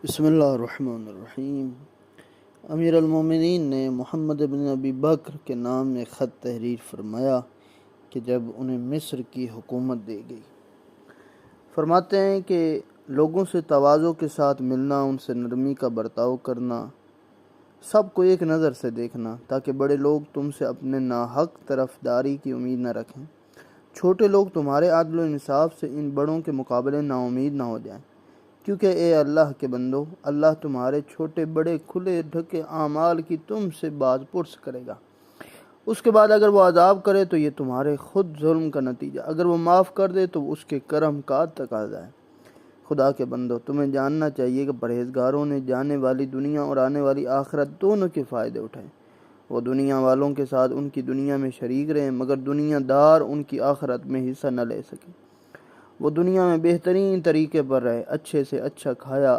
بسم اللہ الرحمن الرحیم۔ امیر المومنین نے محمد بن ابی بکر کے نام میں خط تحریر فرمایا کہ جب انہیں مصر کی حکومت دی گئی، فرماتے ہیں کہ لوگوں سے تواضع کے ساتھ ملنا، ان سے نرمی کا برتاؤ کرنا، سب کو ایک نظر سے دیکھنا تاکہ بڑے لوگ تم سے اپنے ناحق طرفداری کی امید نہ رکھیں، چھوٹے لوگ تمہارے عدل و انصاف سے ان بڑوں کے مقابلے نا امید نہ ہو جائیں، کیونکہ اے اللہ کے بندو، اللہ تمہارے چھوٹے بڑے کھلے ڈھکے اعمال کی تم سے باز پرس کرے گا۔ اس کے بعد اگر وہ عذاب کرے تو یہ تمہارے خود ظلم کا نتیجہ، اگر وہ معاف کر دے تو اس کے کرم کا تقاضا ہے۔ خدا کے بندو، تمہیں جاننا چاہیے کہ پرہیزگاروں نے جانے والی دنیا اور آنے والی آخرت دونوں کے فائدے اٹھائے۔ وہ دنیا والوں کے ساتھ ان کی دنیا میں شریک رہے، مگر دنیا دار ان کی آخرت میں حصہ نہ لے سکے۔ وہ دنیا میں بہترین طریقے پر رہے، اچھے سے اچھا کھایا،